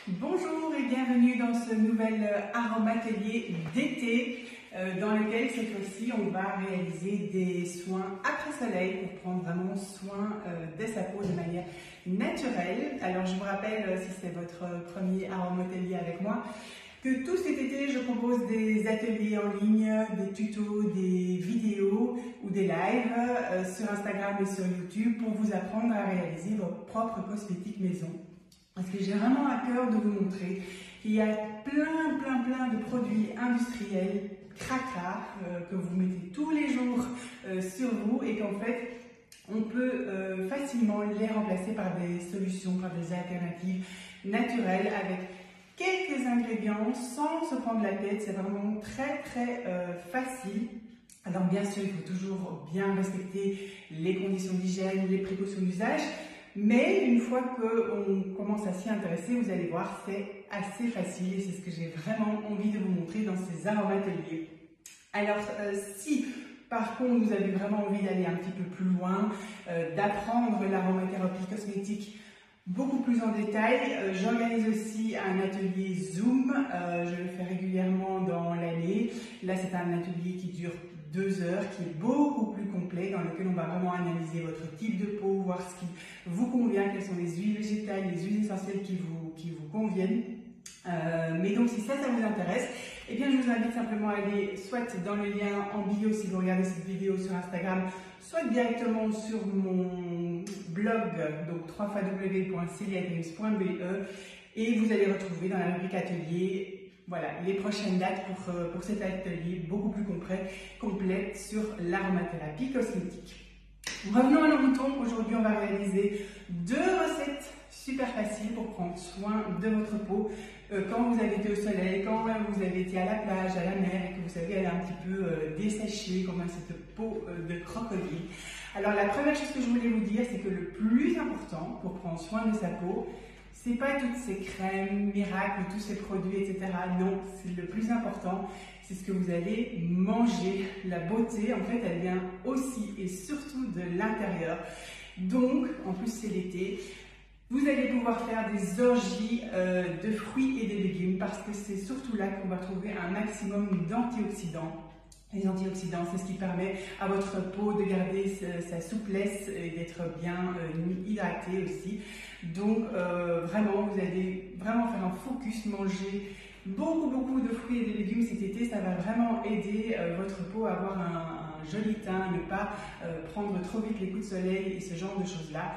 Bonjour et bienvenue dans ce nouvel aromatelier d'été dans lequel cette fois-ci on va réaliser des soins après soleil pour prendre vraiment soin de sa peau de manière naturelle. Alors je vous rappelle, si c'est votre premier aromatelier avec moi, que tout cet été je propose des ateliers en ligne, des tutos, des vidéos ou des lives sur Instagram et sur YouTube pour vous apprendre à réaliser vos propres cosmétiques maison. Parce que j'ai vraiment à cœur de vous montrer qu'il y a plein de produits industriels, cracra, que vous mettez tous les jours sur vous et qu'en fait, on peut facilement les remplacer par des solutions, par des alternatives naturelles avec quelques ingrédients sans se prendre la tête. C'est vraiment très facile. Alors bien sûr, il faut toujours bien respecter les conditions d'hygiène, les précautions d'usage. Mais une fois qu'on commence à s'y intéresser, vous allez voir, c'est assez facile et c'est ce que j'ai vraiment envie de vous montrer dans ces aromateliers. Alors, si par contre vous avez vraiment envie d'aller un petit peu plus loin, d'apprendre l'aromathérapie cosmétique beaucoup plus en détail, j'organise aussi un atelier Zoom, je le fais régulièrement dans l'année. Là, c'est un atelier qui dure 2 heures, qui est beaucoup plus complet, dans lequel on va vraiment analyser votre type de peau, voir ce qui vous convient, quelles sont les huiles végétales, les huiles essentielles qui vous conviennent. Mais donc si ça vous intéresse, eh bien je vous invite simplement à aller soit dans le lien en bio si vous regardez cette vidéo sur Instagram, soit directement sur mon blog, donc www.celiadreams.be, et vous allez retrouver dans la rubrique atelier voilà, les prochaines dates pour cet atelier beaucoup plus complet sur l'aromathérapie cosmétique. Revenons à nos moutons. Aujourd'hui, on va réaliser 2 recettes super faciles pour prendre soin de votre peau quand vous avez été au soleil, quand vous avez été à la plage, à la mer et que vous savez, elle est un petit peu desséchée, comme cette peau de crocodile. Alors, la première chose que je voulais vous dire, c'est que le plus important pour prendre soin de sa peau, c'est pas toutes ces crèmes miracles, tous ces produits, etc. Non, c'est le plus important, c'est ce que vous allez manger. La beauté, en fait, elle vient aussi et surtout de l'intérieur. Donc, en plus c'est l'été, vous allez pouvoir faire des orgies de fruits et de légumes parce que c'est surtout là qu'on va trouver un maximum d'antioxydants. Les antioxydants, c'est ce qui permet à votre peau de garder sa souplesse et d'être bien hydratée aussi. Donc vraiment, vous allez vraiment faire un focus, manger beaucoup de fruits et de légumes cet été. Ça va vraiment aider votre peau à avoir un joli teint, ne pas prendre trop vite les coups de soleil et ce genre de choses-là.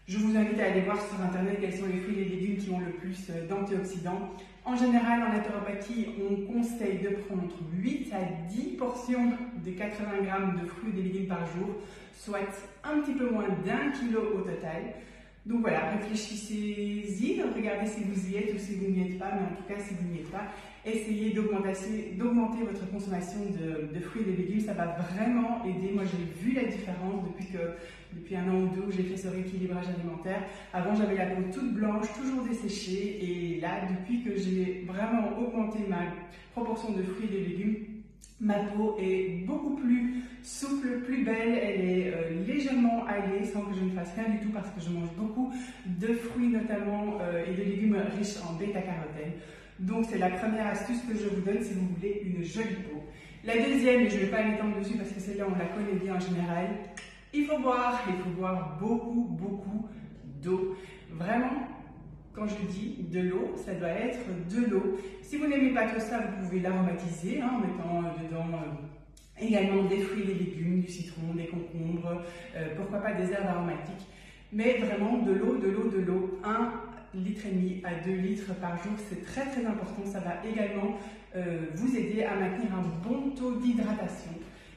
Je vous invite à aller voir sur internet quels sont les fruits et les légumes qui ont le plus d'antioxydants. En général, en naturopathie, on conseille de prendre 8 à 10 portions de 80 g de fruits et de légumes par jour, soit un petit peu moins d'1 kg au total. Donc voilà, réfléchissez-y, regardez si vous y êtes ou si vous n'y êtes pas, mais en tout cas si vous n'y êtes pas, essayez d'augmenter votre consommation de fruits et de légumes, ça va vraiment aider. Moi j'ai vu la différence depuis 1 an ou 2 où j'ai fait ce rééquilibrage alimentaire. Avant j'avais la peau toute blanche, toujours desséchée, et là depuis que j'ai vraiment augmenté ma proportion de fruits et de légumes, ma peau est beaucoup plus souple, plus belle, elle est légèrement hâlée sans que je ne fasse rien du tout parce que je mange beaucoup de fruits notamment et de légumes riches en bêta-carotène. Donc c'est la première astuce que je vous donne si vous voulez une jolie peau. La deuxième, et je ne vais pas m'étendre dessus parce que celle-là on la connaît bien en général, il faut boire beaucoup d'eau. Vraiment, quand je dis de l'eau, ça doit être de l'eau. Si vous n'aimez pas tout ça, vous pouvez l'aromatiser en mettant dedans également des fruits et des légumes, du citron, des concombres, pourquoi pas des herbes aromatiques. Mais vraiment de l'eau, 1,5 litre à 2 litres par jour, c'est très important. Ça va également vous aider à maintenir un bon taux d'hydratation.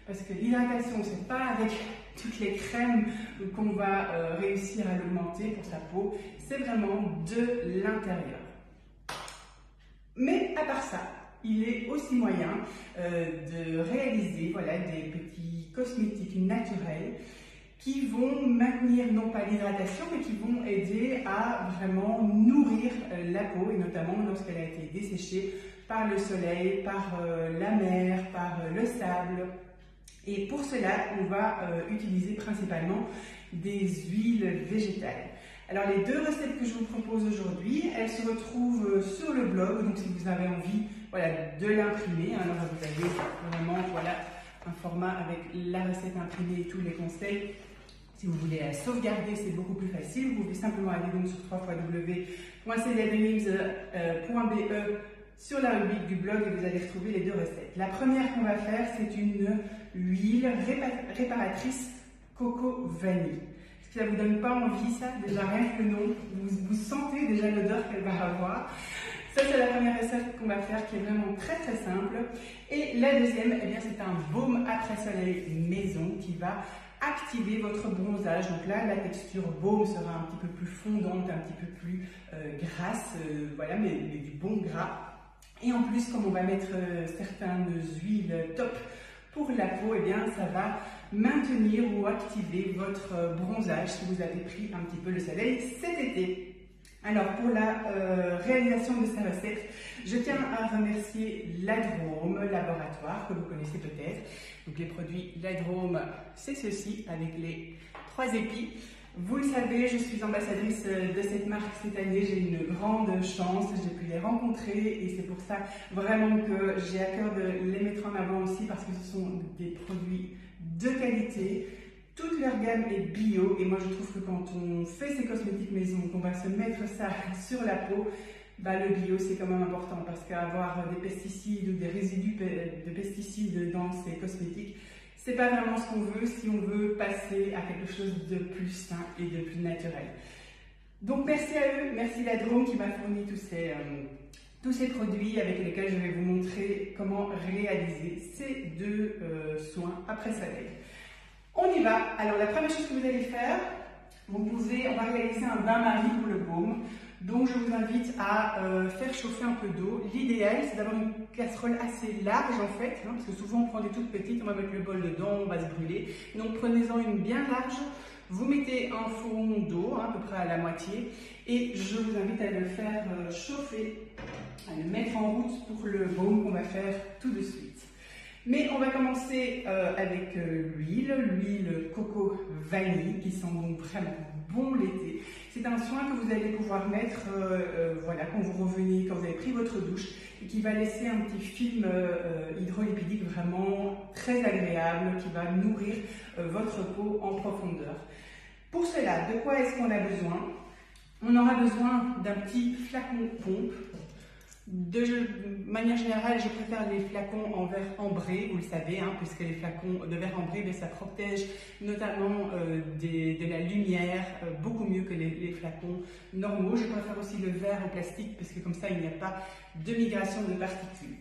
Parce que l'hydratation, c'est pas avec toutes les crèmes qu'on va réussir à l'augmenter pour sa peau, c'est vraiment de l'intérieur. Mais à part ça, il est aussi moyen de réaliser des petits cosmétiques naturels qui vont maintenir non pas l'hydratation, mais qui vont aider à vraiment nourrir la peau, et notamment lorsqu'elle a été desséchée par le soleil, par la mer, par le sable. Et pour cela, on va utiliser principalement des huiles végétales. Alors les 2 recettes que je vous propose aujourd'hui, elles elle se retrouve sur le blog, donc si vous avez envie voilà, de l'imprimer, alors vous avez vraiment voilà, un format avec la recette imprimée et tous les conseils. Si vous voulez la sauvegarder, c'est beaucoup plus facile. Vous pouvez simplement aller donc sur www.cdadreams.be sur la rubrique du blog et vous allez retrouver les deux recettes. La première qu'on va faire, c'est une huile réparatrice coco vanille. Est-ce que ça vous donne pas envie, ça? Déjà rien que le nom, vous sentez déjà l'odeur qu'elle va avoir. Ça, c'est la première recette qu'on va faire qui est vraiment très très simple. Et la deuxième, eh bien, c'est un baume après soleil maison qui va activer votre bronzage. Donc là, la texture baume sera un petit peu plus fondante, un petit peu plus grasse, voilà, mais du bon gras. Et en plus, comme on va mettre certaines huiles top pour la peau, eh bien, ça va maintenir ou activer votre bronzage si vous avez pris un petit peu le soleil cet été. Alors, pour la réalisation de cette recette, je tiens à remercier l'Adrome Laboratoire, que vous connaissez peut-être. Donc, les produits l'Adrome, c'est ceci, avec les 3 épis. Vous le savez, je suis ambassadrice de cette marque cette année. J'ai une grande chance, j'ai pu les rencontrer et c'est pour ça vraiment que j'ai à cœur de les mettre en avant aussi parce que ce sont des produits de qualité. Toute leur gamme est bio et moi je trouve que quand on fait ces cosmétiques maison, qu'on va se mettre ça sur la peau, bah, le bio c'est quand même important parce qu'avoir des pesticides ou des résidus de pesticides dans ces cosmétiques, c'est pas vraiment ce qu'on veut si on veut passer à quelque chose de plus sain et de plus naturel. Donc merci à eux, merci l'Adrome qui m'a fourni tous ces produits avec lesquels je vais vous montrer comment réaliser ces deux soins après soleil. On y va. Alors la première chose que vous allez faire, on va réaliser un bain-marie pour le baume. Donc je vous invite à faire chauffer un peu d'eau. L'idéal c'est d'avoir une casserole assez large en fait, hein, parce que souvent on prend des toutes petites, on va mettre le bol dedans, on va se brûler. Donc prenez-en une bien large, vous mettez un fond d'eau, hein, à peu près à la moitié, et je vous invite à le faire chauffer, à le mettre en route pour le baume qu'on va faire tout de suite. Mais on va commencer avec l'huile coco vanille qui sent donc vraiment bon l'été. C'est un soin que vous allez pouvoir mettre voilà, quand vous revenez, quand vous avez pris votre douche et qui va laisser un petit film hydrolipidique vraiment très agréable qui va nourrir votre peau en profondeur. Pour cela, de quoi est-ce qu'on a besoin? On aura besoin d'un petit flacon pompe. De manière générale, je préfère les flacons en verre ambré, vous le savez, hein, puisque les flacons de verre ambré, mais ça protège notamment de la lumière beaucoup mieux que les flacons normaux. Je préfère aussi le verre en plastique, parce que comme ça, il n'y a pas de migration de particules.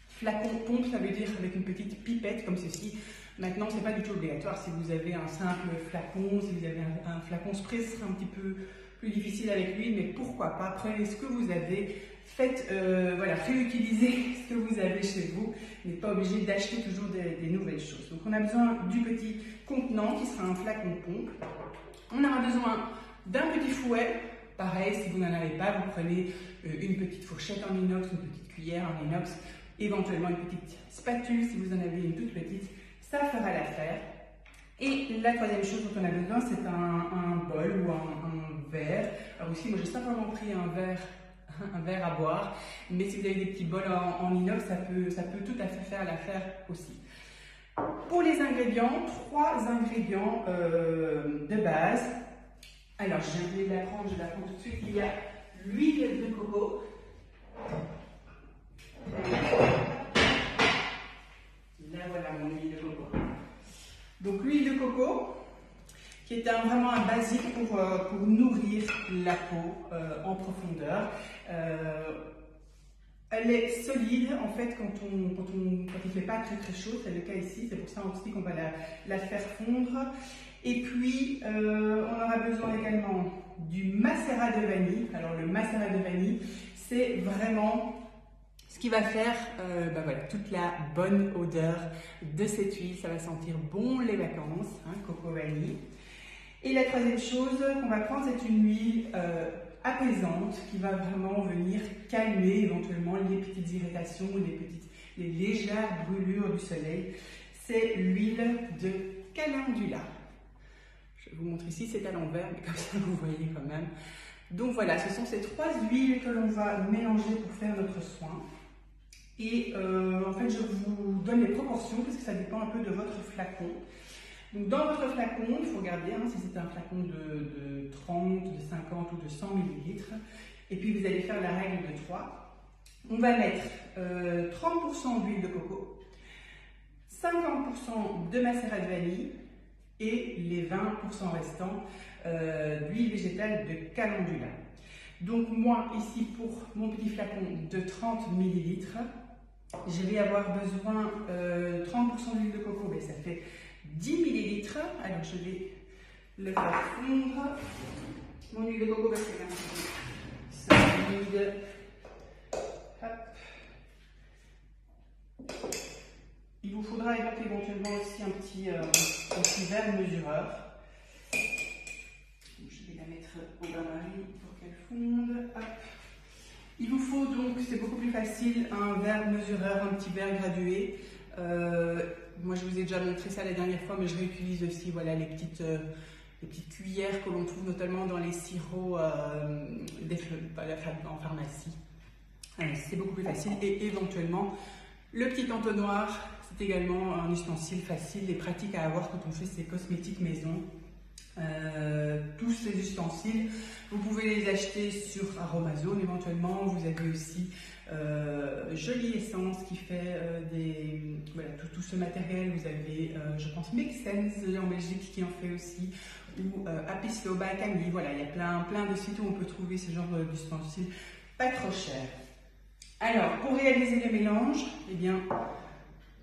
Flacon pompe, ça veut dire avec une petite pipette comme ceci. Maintenant, ce n'est pas du tout obligatoire. Si vous avez un simple flacon, si vous avez un flacon spray, ce sera un petit peu plus difficile avec lui, mais pourquoi pas, prenez ce que vous avez. Faites, voilà, réutilisez ce que vous avez chez vous. Vous n'êtes pas obligé d'acheter toujours des nouvelles choses. Donc on a besoin du petit contenant qui sera un flacon pompe. On aura besoin d'un petit fouet. Pareil, si vous n'en avez pas, vous prenez une petite fourchette en inox, une petite cuillère en inox, éventuellement une petite spatule si vous en avez une toute petite. Ça fera l'affaire. Et la troisième chose dont on a besoin, c'est un bol ou un verre. Alors aussi, moi j'ai simplement pris un verre à boire, mais si vous avez des petits bols en inox, ça peut tout à fait faire l'affaire aussi. Pour les ingrédients, 3 ingrédients de base. Alors, je vais la prendre tout de suite. Il y a l'huile de coco. Là, voilà mon huile de coco. Donc, l'huile de coco, qui est vraiment un basique pour nourrir la peau en profondeur. Elle est solide en fait quand il ne fait pas très chaud, c'est le cas ici, c'est pour ça aussi qu'on va la faire fondre. Et puis on aura besoin également du macérat de vanille. Alors le macérat de vanille, c'est vraiment ce qui va faire voilà, toute la bonne odeur de cette huile. Ça va sentir bon les vacances, hein, coco vanille. Et la troisième chose qu'on va prendre, c'est une huile apaisante qui va vraiment venir calmer éventuellement les petites irritations, les légères brûlures du soleil. C'est l'huile de calendula. Je vous montre ici, c'est à l'envers, mais comme ça vous voyez quand même. Donc voilà, ce sont ces 3 huiles que l'on va mélanger pour faire notre soin. Et en fait, je vous donne les proportions parce que ça dépend un peu de votre flacon. Donc dans votre flacon, il faut regarder si c'est un flacon de 30, de 50 ou de 100 ml. Et puis vous allez faire la règle de 3. On va mettre 30% d'huile de coco, 50% de macérat de vanille et les 20% restants d'huile végétale de calendula. Donc moi, ici, pour mon petit flacon de 30 ml, je vais avoir besoin 30% d'huile de coco, mais ça fait 10 ml. Alors je vais le faire fondre. Mon huile de coco, parce que c'est un petit peu solide. Hop. Il vous faudra éventuellement aussi un petit verre mesureur. Je vais la mettre au bain-marie pour qu'elle fonde. Hop. Il vous faut donc, c'est beaucoup plus facile, un verre mesureur, un petit verre gradué. Moi je vous ai déjà montré ça la dernière fois, mais je réutilise aussi voilà, les petites cuillères que l'on trouve notamment dans les sirops en pharmacie. C'est beaucoup plus facile. Et éventuellement, le petit entonnoir, c'est également un ustensile facile et pratique à avoir quand on fait ses cosmétiques maison. Tous ces ustensiles, vous pouvez les acheter sur Aromazone éventuellement. Vous avez aussi Jolie Essence qui fait voilà, tout ce matériel. Vous avez, je pense, Make Sense en Belgique qui en fait aussi, ou Apislo by Camille. Voilà, il y a plein de sites où on peut trouver ce genre d'ustensiles pas trop chers. Alors, pour réaliser le mélange, eh bien,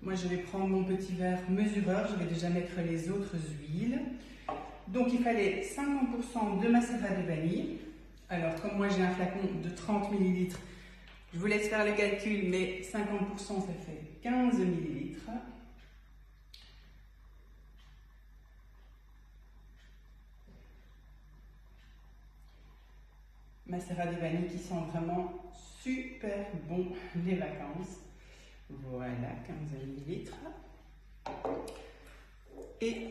moi je vais prendre mon petit verre mesureur. Je vais déjà mettre les autres huiles. Donc il fallait 50% de macérat de vanille. Alors comme moi j'ai un flacon de 30 ml, je vous laisse faire le calcul, mais 50% ça fait 15 ml. Macérat de vanille qui sent vraiment super bon les vacances. Voilà, 15 ml. Et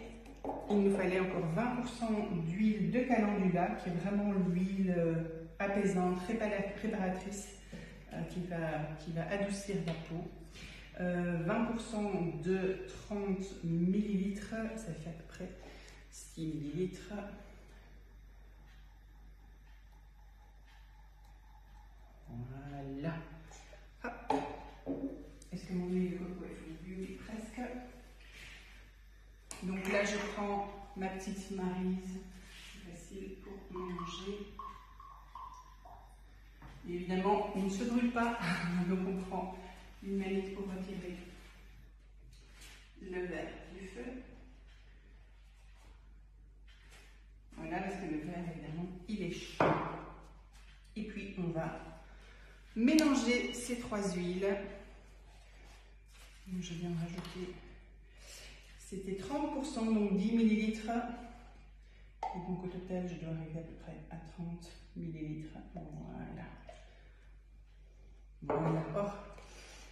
il nous fallait encore 20% d'huile de calendula, qui est vraiment l'huile apaisante, réparatrice, qui va adoucir la peau. 20% de 30 ml, ça fait à peu près 6 ml. Voilà. Hop. Est-ce que mon huile de coco est fondue? Oui, presque. Donc là, je prends ma petite maryse, c'est facile pour mélanger. Et évidemment, on ne se brûle pas, donc on prend une manette pour retirer le verre du feu. Voilà, parce que le verre, évidemment, il est chaud. Et puis, on va mélanger ces 3 huiles. Je viens rajouter... C'était 30%, donc 10 ml. Et donc au total, je dois arriver à peu près à 30 ml. Voilà. Voilà. Oh,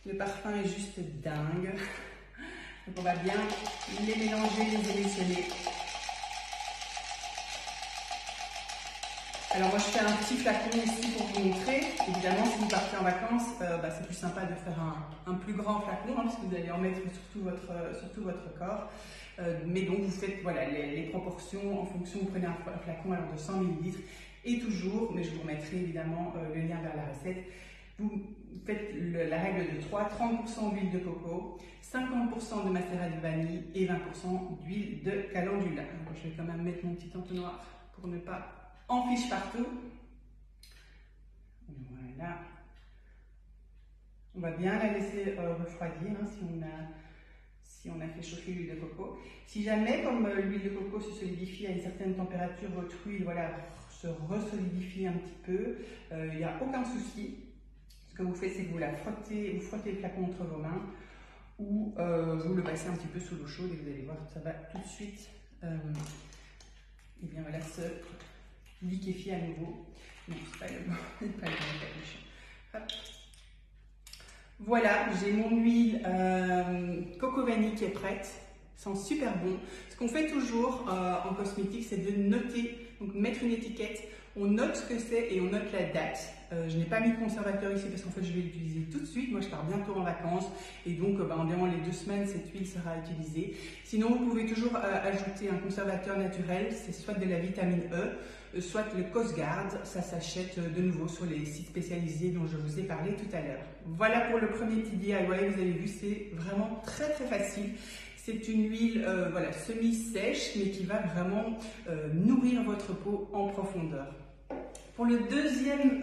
le parfum est juste dingue. Donc on va bien les mélanger, les émulsionner. Alors moi je fais un petit flacon ici pour vous montrer. Évidemment si vous partez en vacances, c'est plus sympa de faire un plus grand flacon, parce que vous allez en mettre sur tout votre corps. Mais donc vous faites voilà, les proportions en fonction, vous prenez un flacon alors de 100 ml et toujours, mais je vous remettrai évidemment le lien vers la recette, vous faites la règle de 3, 30% d'huile de coco, 50% de macérat de vanille et 20% d'huile de calendula. Donc je vais quand même mettre mon petit entonnoir pour ne pas en fiche partout. Voilà. On va bien la laisser refroidir si on a fait chauffer l'huile de coco. Si jamais, comme l'huile de coco se solidifie à une certaine température, votre huile voilà, se resolidifie un petit peu, il n'y a aucun souci. Ce que vous faites, c'est que vous frottez le flacon entre vos mains ou vous le passez un petit peu sous l'eau chaude et vous allez voir que ça va tout de suite et bien voilà, se liquéfier à nouveau. Non, c'est pas le bon capuchon. Voilà, j'ai mon huile coco vanille qui est prête. Sent super bon. Ce qu'on fait toujours en cosmétique, c'est de noter, donc mettre une étiquette On note ce que c'est et on note la date. Je n'ai pas mis de conservateur ici parce qu'en fait je vais l'utiliser tout de suite. Moi je pars bientôt en vacances et donc environ les 2 semaines cette huile sera utilisée. Sinon vous pouvez toujours ajouter un conservateur naturel, c'est soit de la vitamine E, soit le Coast Guard. Ça s'achète de nouveau sur les sites spécialisés dont je vous ai parlé tout à l'heure. Voilà pour le premier petit DIY, vous avez vu c'est vraiment très facile. C'est une huile voilà, semi-sèche mais qui va vraiment nourrir votre peau en profondeur. Pour le deuxième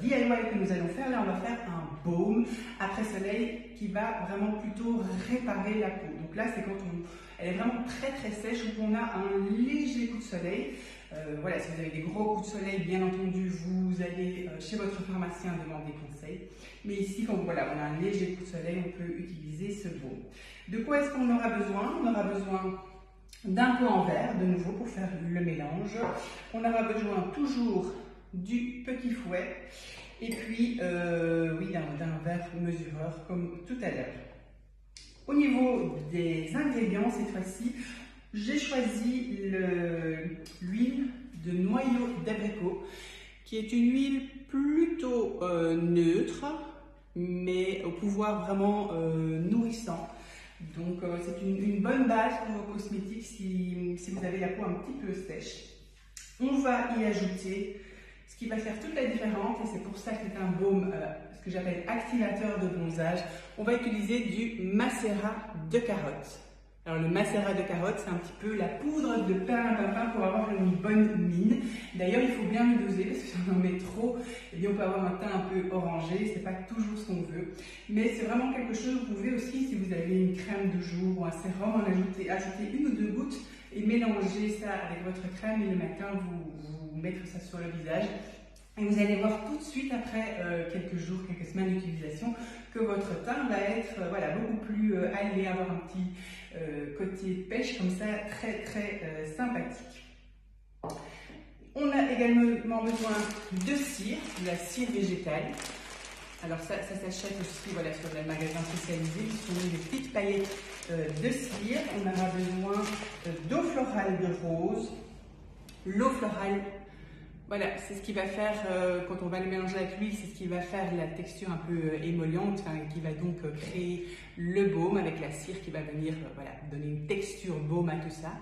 DIY que nous allons faire, là on va faire un baume après soleil qui va vraiment plutôt réparer la peau. Donc là c'est quand elle est vraiment très sèche, où on a un léger coup de soleil. Voilà, si vous avez des gros coups de soleil, bien entendu, vous allez chez votre pharmacien demander conseil. Mais ici, quand voilà, on a un léger coup de soleil, on peut utiliser ce baume. De quoi est-ce qu'on aura besoin? On aura besoin d'un pot en verre, de nouveau, pour faire le mélange. On aura besoin toujours du petit fouet. Et puis, oui, d'un verre mesureur, comme tout à l'heure. Au niveau des ingrédients, cette fois-ci, j'ai choisi l'huile de noyau d'abricot, qui est une huile plutôt neutre, mais au pouvoir vraiment nourrissant. Donc c'est une bonne base pour vos cosmétiques si vous avez la peau un petit peu sèche. On va y ajouter ce qui va faire toute la différence, et c'est pour ça que c'est un baume, ce que j'appelle activateur de bronzage. On va utiliser du macérat de carotte. Alors le macérat de carotte, c'est un petit peu la poudre de perlimpinpin pour avoir une bonne mine. D'ailleurs, il faut bien le doser parce que si on en met trop, eh bien, on peut avoir un teint un peu orangé, c'est pas toujours ce qu'on veut. Mais c'est vraiment quelque chose, vous pouvez aussi, si vous avez une crème de jour ou un sérum, en ajouter 1 ou 2 gouttes et mélanger ça avec votre crème, et le matin, vous mettre ça sur le visage. Et vous allez voir tout de suite après quelques jours, quelques semaines d'utilisation que votre teint va être voilà, beaucoup plus allé, avoir un petit côté pêche comme ça, très sympathique. On a également besoin de cire, de la cire végétale. Alors ça s'achète aussi voilà, sur les magasins spécialisés, qui sont des petites paillettes de cire. On aura besoin d'eau florale de rose, l'eau florale. Voilà, c'est ce qui va faire, quand on va le mélanger avec l'huile, c'est ce qui va faire la texture un peu émolliente, qui va donc créer le baume avec la cire qui va venir voilà, donner une texture baume à tout ça.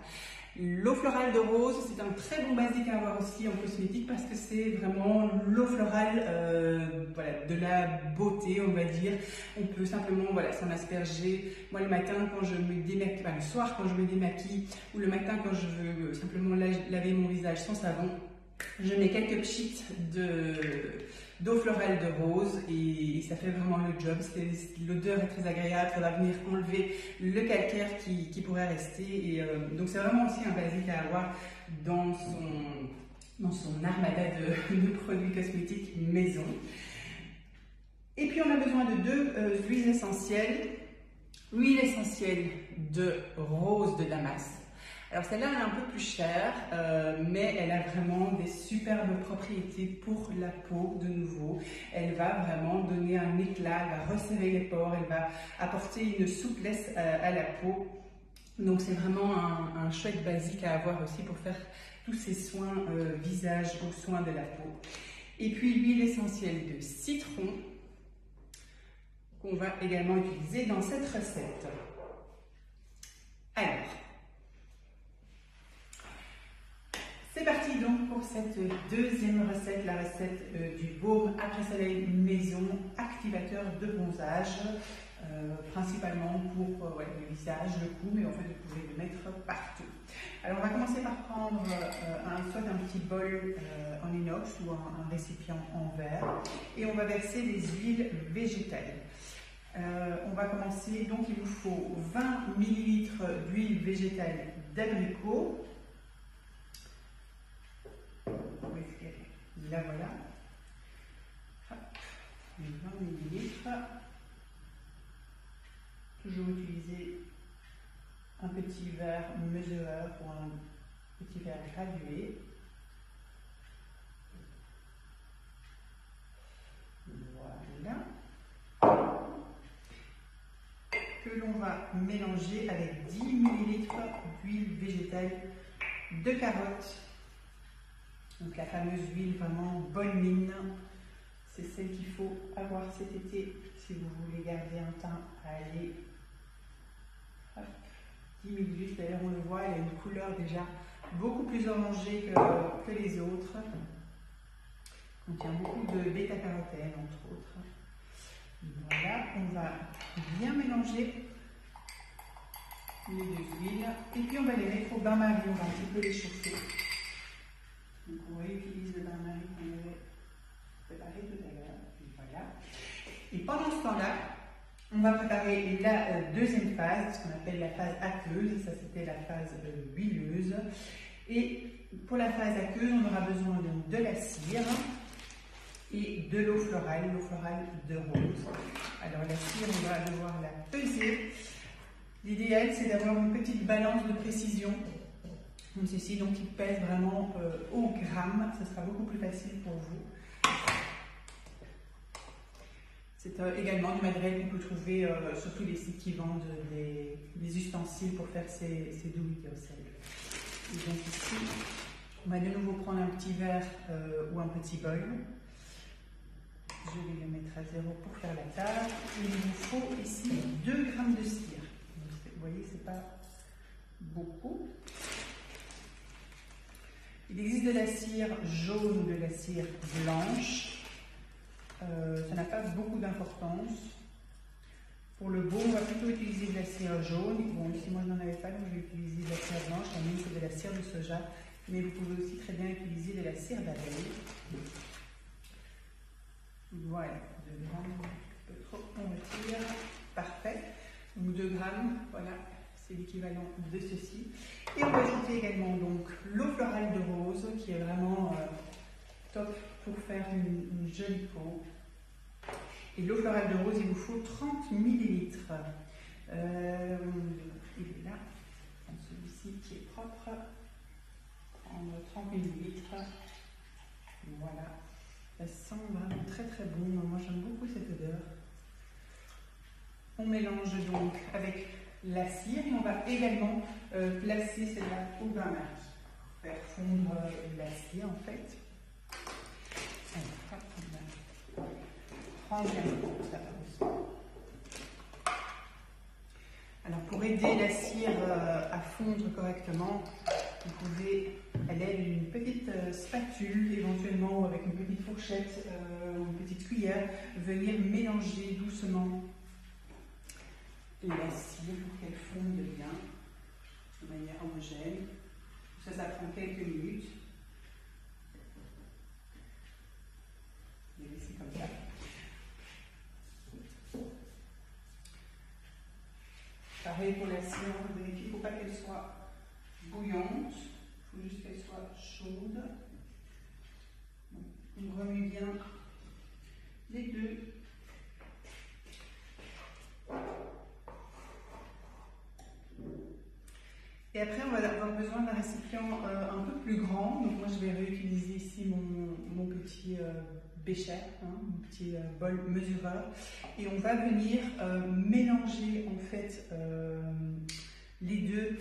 L'eau florale de rose, c'est un très bon basique à avoir aussi en cosmétique parce que c'est vraiment l'eau florale voilà, de la beauté, on va dire. On peut simplement voilà, s'en asperger. Moi, le matin, quand je me démaquille, enfin, le soir, quand je me démaquille, ou le matin, quand je veux simplement laver mon visage sans savon, je mets quelques pchites d'eau florale de rose et ça fait vraiment le job. L'odeur est très agréable, ça va venir enlever le calcaire qui pourrait rester. Et donc c'est vraiment aussi un basique à avoir dans son armada de produits cosmétiques maison. Et puis on a besoin de 2 huiles essentielles. L'huile essentielle de rose de Damas. Alors celle-là, elle est un peu plus chère, mais elle a vraiment des superbes propriétés pour la peau de nouveau. Elle va vraiment donner un éclat, elle va resserrer les pores, elle va apporter une souplesse à la peau. Donc c'est vraiment un chouette basique à avoir aussi pour faire tous ces soins visage aux soins de la peau. Et puis l'huile essentielle de citron qu'on va également utiliser dans cette recette. Alors, c'est parti donc pour cette deuxième recette, la recette du baume après soleil maison activateur de bronzage, principalement pour le visage, le cou, mais en fait vous pouvez le mettre partout. Alors on va commencer par prendre soit un petit bol en inox ou un récipient en verre et on va verser des huiles végétales. On va commencer, donc il nous faut 20 ml d'huile végétale d'abricot. Là voilà, hop, 20 ml. Toujours utiliser un petit verre mesureur ou un petit verre gradué. Voilà. Que l'on va mélanger avec 10 ml d'huile végétale de carotte Donc la fameuse huile vraiment bonne mine, c'est celle qu'il faut avoir cet été si vous voulez garder un teint à aller. Hop, 10 000 huiles, d'ailleurs on le voit, elle a une couleur déjà beaucoup plus orangée que les autres. Contient beaucoup de bêta-carotène entre autres. Voilà, on va bien mélanger les deux huiles et puis on va les mettre au bain-marie, on va un petit peu les chauffer. Donc on réutilise le bain-marie qu'on avait préparé tout à l'heure. Voilà. Et pendant ce temps-là, on va préparer la deuxième phase, ce qu'on appelle la phase aqueuse. Ça c'était la phase huileuse. Et pour la phase aqueuse, on aura besoin donc de la cire et de l'eau florale de rose. Alors la cire, on va devoir la peser. L'idéal, c'est d'avoir une petite balance de précision, comme ceci, donc qui pèse vraiment au gramme. Ce sera beaucoup plus facile pour vous. C'est également du matériel qu'on peut trouver sur tous les sites qui vendent des ustensiles pour faire ces do it yourself. Et donc ici, on va de nouveau prendre un petit verre ou un petit bol. Je vais le mettre à 0 pour faire la table. Il vous faut ici 2 g de cire. Vous voyez, c'est pas beaucoup. Il existe de la cire jaune ou de la cire blanche. Ça n'a pas beaucoup d'importance. Pour le beau, on va plutôt utiliser de la cire jaune. Bon, ici, moi, je n'en avais pas, donc je vais utiliser de la cire blanche. La mienne, c'est de la cire de soja. Mais vous pouvez aussi très bien utiliser de la cire d'abeille. Voilà, 2 grammes, un peu trop, on retire. Parfait. Donc 2 grammes, voilà, c'est l'équivalent de ceci. Et on va ajouter également donc l'eau florale de rose, qui est vraiment top pour faire une jolie peau. Et l'eau florale de rose, il vous faut 30 ml. Il est là, celui-ci qui est propre. Prendre 30 ml. Voilà. Ça sent vraiment très très bon. Moi j'aime beaucoup cette odeur. On mélange donc avec la cire et on va également placer celle-là au bain-marie. Faire fondre la cire en fait. Alors, on va prendre ça. Alors pour aider la cire à fondre correctement, vous pouvez, à l'aide d'une petite spatule, éventuellement ou avec une petite fourchette ou une petite cuillère, venir mélanger doucement la cire pour qu'elle fonde bien, de manière homogène. Ça prend quelques minutes. Je vais laisser comme ça. Pareil pour la cire, on vérifie, il ne faut pas qu'elle soit bouillante, il faut juste qu'elle soit chaude. On remue bien les deux. Et après, on va avoir besoin d'un récipient un peu plus grand. Donc moi, je vais réutiliser ici mon petit bécher, mon petit bol mesureur. Et on va venir mélanger en fait les deux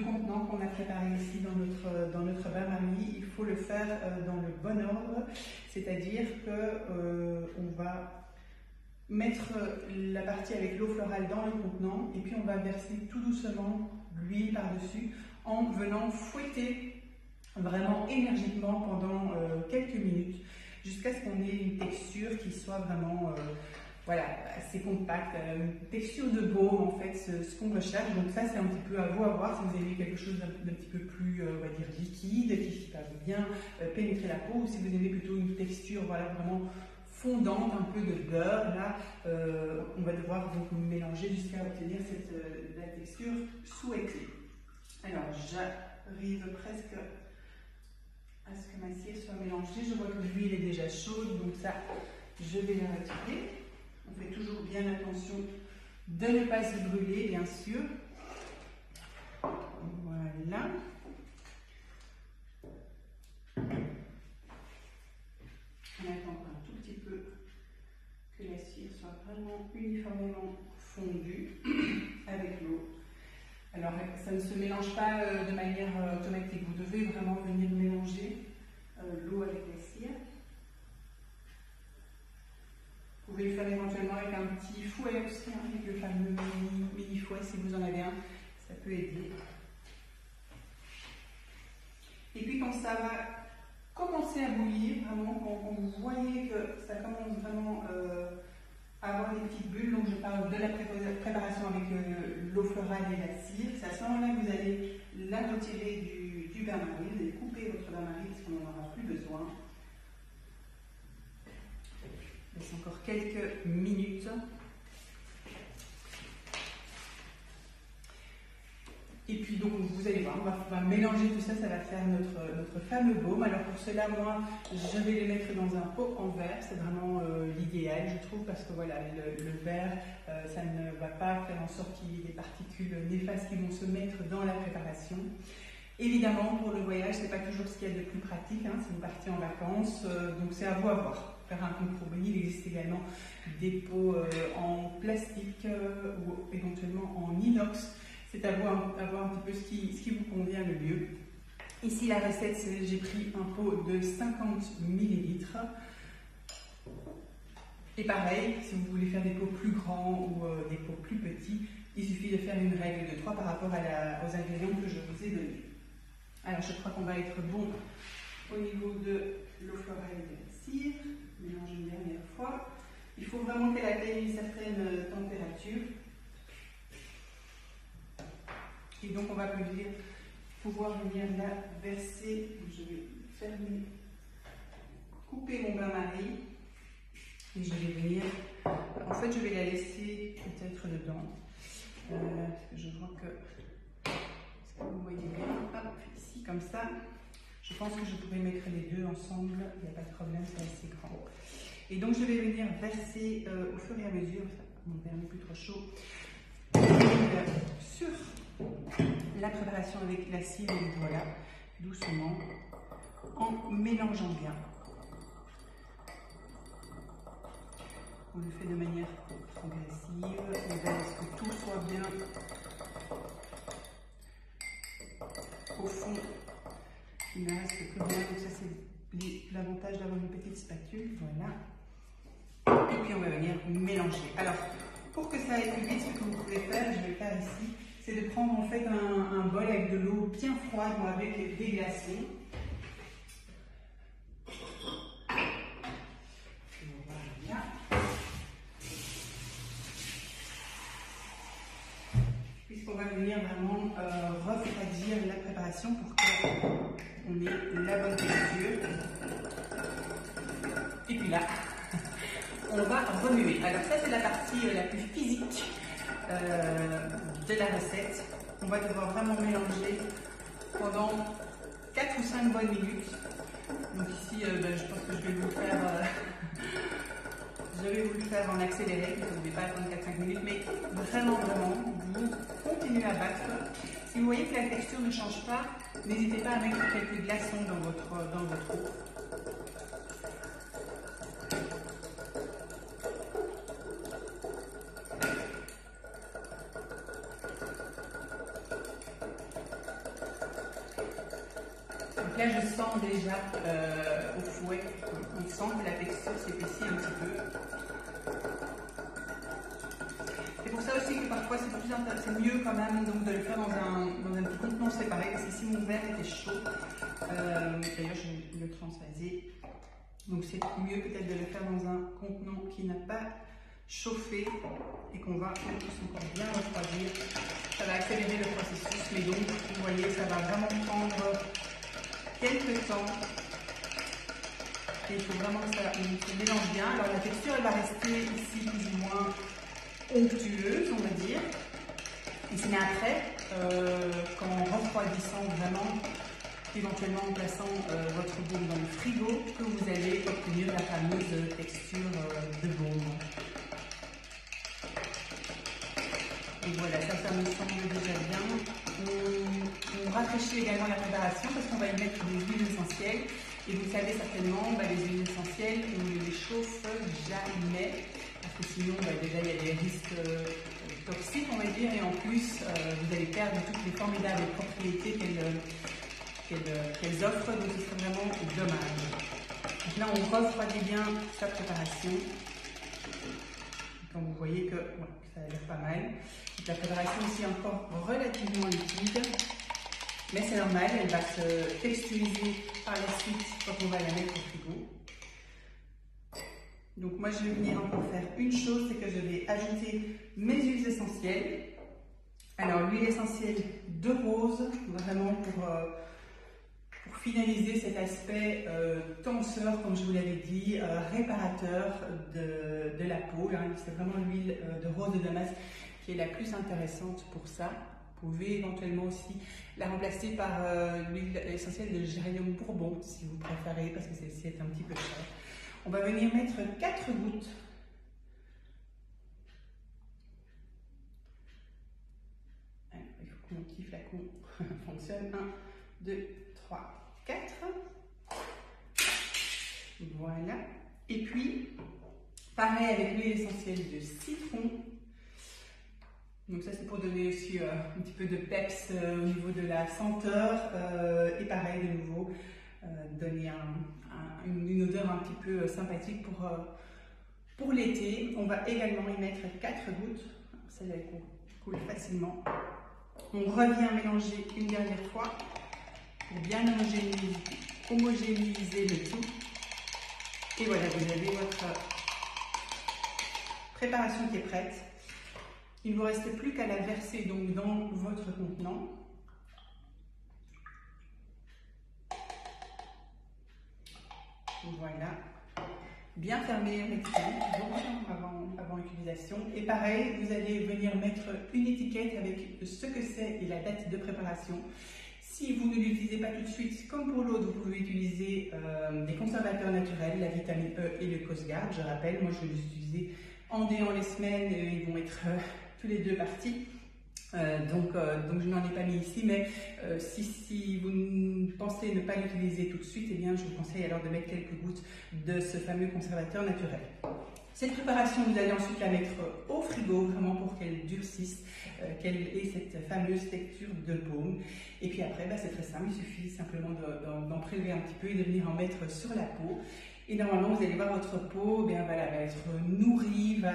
contenants qu'on a préparés ici dans notre bain-marie. Il faut le faire dans le bon ordre, c'est-à-dire que on va mettre la partie avec l'eau florale dans le contenant et puis on va verser tout doucement l'huile par-dessus en venant fouetter vraiment énergiquement pendant quelques minutes jusqu'à ce qu'on ait une texture qui soit vraiment voilà, assez compacte, une texture de baume en fait, ce qu'on recherche. Donc ça c'est un petit peu à vous à voir si vous aimez quelque chose d'un petit peu plus on va dire liquide, qui va bien pénétrer la peau, ou si vous aimez plutôt une texture voilà, vraiment fondante, un peu de beurre. Là, on va devoir donc mélanger jusqu'à obtenir la texture souhaitée. Alors, j'arrive presque à ce que ma cire soit mélangée. Je vois que l'huile est déjà chaude, donc ça, je vais la retirer. On fait toujours bien attention de ne pas se brûler, bien sûr. Voilà. On attend un tout petit peu que la cire soit vraiment uniformément fondue avec l'eau. Alors, ça ne se mélange pas de manière automatique. Vous devez vraiment venir mélanger l'eau avec la cire. Vous pouvez le faire éventuellement avec un petit fouet aussi, hein, avec le fameux mini fouet si vous en avez un, ça peut aider. Et puis quand ça va commencer à bouillir, vraiment, quand vous voyez que ça commence vraiment à avoir des petites bulles, donc je parle de la préparation avec l'eau florale et la cire, c'est à ce moment-là que vous allez la retirer du bain-marie, vous allez couper votre bain-marie parce qu'on n'en aura plus besoin. Je laisse encore quelques minutes. Et puis donc vous allez voir, on va mélanger tout ça, ça va faire notre fameux baume. Alors pour cela, moi, je vais les mettre dans un pot en verre, c'est vraiment l'idéal, je trouve, parce que voilà, le verre, ça ne va pas faire en sorte qu'il y ait des particules néfastes qui vont se mettre dans la préparation. Évidemment, pour le voyage, c'est pas toujours ce qu'il y a de plus pratique, hein, si vous partez en vacances, donc c'est à vous à voir. Faire un compromis, il existe également des pots en plastique ou éventuellement en inox. C'est à vous à voir un petit peu ce qui vous convient le mieux. Ici, la recette, j'ai pris un pot de 50 ml. Et pareil, si vous voulez faire des pots plus grands ou des pots plus petits, il suffit de faire une règle de 3 par rapport aux ingrédients que je vous ai donnés. Alors, je crois qu'on va être bon au niveau de l'eau florale et de la cire. Mélange une dernière fois. Il faut vraiment qu'elle atteigne une certaine température. Et donc, on va pouvoir venir la verser. Je vais fermer, couper mon bain-marie. Et je vais venir. En fait, je vais la laisser peut-être dedans. Parce que je vois que. Est-ce que vous voyez bien? Hop, ici, comme ça. Je pense que je pourrais mettre les deux ensemble. Il n'y a pas de problème, c'est assez grand. Et donc, je vais venir verser au fur et à mesure. Mon verre n'est plus trop chaud. Sur la préparation avec la cire, et voilà, doucement, en mélangeant bien. On le fait de manière progressive, on veut à ce que tout soit bien au fond. Il ne reste plus rien, donc ça c'est l'avantage d'avoir une petite spatule, voilà. Et puis on va venir mélanger. Alors, pour que ça aille plus vite, ce que vous pouvez faire, je vais le faire ici, c'est de prendre en fait un bol avec de l'eau bien froide ou avec des glaçons. Voilà. Puisqu'on va venir vraiment refroidir la préparation pour qu'on ait la bonne texture. Et puis là, on va remuer. Alors ça, c'est la partie la plus physique de la recette. On va devoir vraiment mélanger pendant 4 ou 5 bonnes minutes. Donc ici, je pense que je vais vous le faire en accéléré, vous ne devez pas attendre 4-5 minutes, mais vraiment, vous continuez à battre. Si vous voyez que la texture ne change pas, n'hésitez pas à mettre quelques glaçons dans votre eau. Donc là, je sens déjà au fouet, on sent que la texture s'épaissit un petit peu. C'est pour ça aussi que parfois c'est mieux quand même donc, de le faire dans un petit contenant séparé, parce que si mon verre était chaud, d'ailleurs je vais le transvaser, donc c'est mieux peut-être de le faire dans un contenant qui n'a pas chauffé et qu'on va encore bien refroidir. Ça va accélérer le processus, mais donc vous voyez, ça va vraiment prendre quelques temps et il faut vraiment que ça se mélange bien. Alors la texture elle va rester ici plus ou moins onctueuse, on va dire. Et c'est après, qu'en refroidissant vraiment, éventuellement en plaçant votre baume dans le frigo, que vous allez obtenir la fameuse texture de baume. Et voilà, ça me semble déjà bien. On rafraîchit également la préparation parce qu'on va y mettre des huiles essentielles. Et vous savez certainement, les huiles essentielles, on ne les chauffe jamais. Parce que sinon, déjà, il y a des risques toxiques, on va dire, et en plus, vous allez perdre toutes les formidables propriétés qu'elles offrent, donc ce serait vraiment dommage. Donc là, on refroidit bien sa préparation. Donc vous voyez que ouais, ça a l'air pas mal. Donc, la préparation aussi est encore relativement liquide, mais c'est normal, elle va se texturiser par la suite quand on va la mettre au frigo. Donc moi je vais venir encore faire une chose, c'est que je vais ajouter mes huiles essentielles. Alors l'huile essentielle de rose, vraiment pour finaliser cet aspect tenseur, comme je vous l'avais dit, réparateur de la peau. C'est vraiment l'huile de rose de Damas qui est la plus intéressante pour ça. Vous pouvez éventuellement aussi la remplacer par l'huile essentielle de géranium bourbon, si vous préférez, parce que celle-ci est un petit peu chère. On va venir mettre 4 gouttes. Alors, il faut que mon petit flacon fonctionne. 1, 2, 3, 4. Voilà. Et puis, pareil avec l'huile essentielle de citron. Donc ça c'est pour donner aussi un petit peu de peps au niveau de la senteur et pareil de nouveau donner une odeur un petit peu sympathique pour l'été. On va également y mettre 4 gouttes, celle-là coule facilement. On revient mélanger une dernière fois pour bien homogénéiser le tout. Et voilà, vous avez votre préparation qui est prête. Il ne vous reste plus qu'à la verser donc dans votre contenant. Voilà. Bien fermé avec avant utilisation. Et pareil, vous allez venir mettre une étiquette avec ce que c'est et la date de préparation. Si vous ne l'utilisez pas tout de suite, comme pour l'autre, vous pouvez utiliser des conservateurs naturels, la vitamine E et le Cosguard. Je rappelle, moi je vais les utiliser en déant les semaines, ils vont être tous les deux partis. Donc je n'en ai pas mis ici, mais si vous pensez ne pas l'utiliser tout de suite, eh bien je vous conseille alors de mettre quelques gouttes de ce fameux conservateur naturel. Cette préparation, vous allez ensuite la mettre au frigo, vraiment pour qu'elle durcisse, qu'elle ait cette fameuse texture de baume. Et puis après, c'est très simple, il suffit simplement d'en prélever un petit peu et de venir en mettre sur la peau. Et normalement, vous allez voir votre peau, va être nourrie, va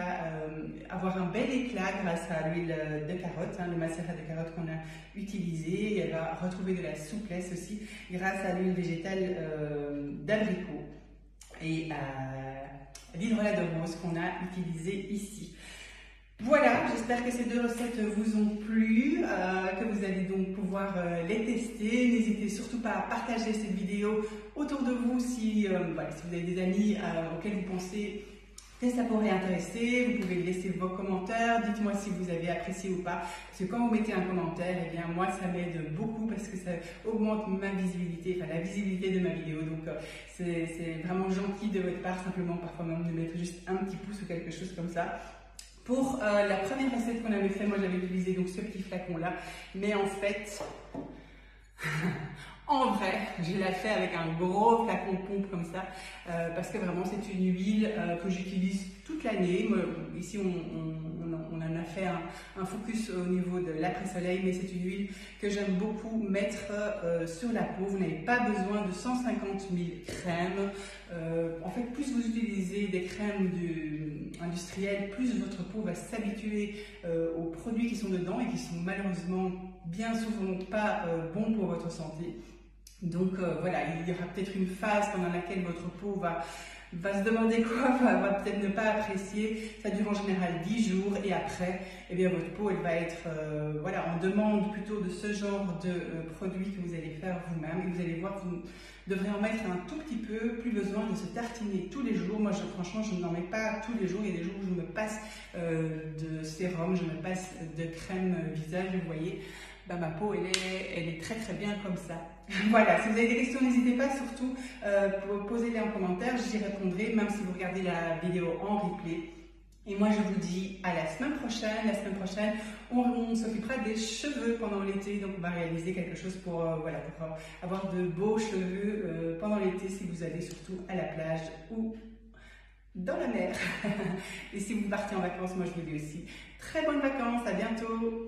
avoir un bel éclat grâce à l'huile de carotte, le macérat de carotte qu'on a utilisé. Et elle va retrouver de la souplesse aussi grâce à l'huile végétale d'abricot et à l'hydrolat de rose qu'on a utilisé ici. Voilà, j'espère que ces 2 recettes vous ont plu, que vous allez donc pouvoir les tester. N'hésitez surtout pas à partager cette vidéo autour de vous si vous avez des amis auxquels vous pensez que ça pourrait intéresser. Vous pouvez laisser vos commentaires, dites-moi si vous avez apprécié ou pas. Parce que quand vous mettez un commentaire, eh bien moi ça m'aide beaucoup parce que ça augmente ma visibilité, la visibilité de ma vidéo. Donc c'est vraiment gentil de votre part, simplement parfois même de mettre juste un petit pouce ou quelque chose comme ça. Pour la première recette qu'on avait fait, moi j'avais utilisé donc ce petit flacon là, mais en fait, en vrai, je l'ai fait avec un gros flacon pompe comme ça, parce que vraiment c'est une huile que j'utilise toute l'année. Ici on en a fait un focus au niveau de l'après-soleil, mais c'est une huile que j'aime beaucoup mettre sur la peau. Vous n'avez pas besoin de 150 000 crèmes. En fait, plus vous utilisez des crèmes industrielles, plus votre peau va s'habituer aux produits qui sont dedans et qui sont malheureusement bien souvent pas bons pour votre santé. Donc voilà, il y aura peut-être une phase pendant laquelle votre peau va se demander quoi, va peut-être ne pas apprécier. Ça dure en général 10 jours et après, eh bien, votre peau elle va être en demande plutôt de ce genre de produits que vous allez faire vous-même. Et vous allez voir, vous devrez en mettre un tout petit peu, plus besoin de se tartiner tous les jours. Moi, franchement, je n'en mets pas tous les jours. Il y a des jours où je me passe de sérum, je me passe de crème visage, vous voyez. Ma peau, elle est très très bien comme ça. Voilà, si vous avez des questions, n'hésitez pas, surtout posez-les en commentaire, j'y répondrai, même si vous regardez la vidéo en replay. Et moi, je vous dis à la semaine prochaine. La semaine prochaine, on s'occupera des cheveux pendant l'été, donc on va réaliser quelque chose pour avoir de beaux cheveux pendant l'été, si vous allez surtout à la plage ou dans la mer. Et si vous partez en vacances, moi je vous dis aussi très bonnes vacances, à bientôt.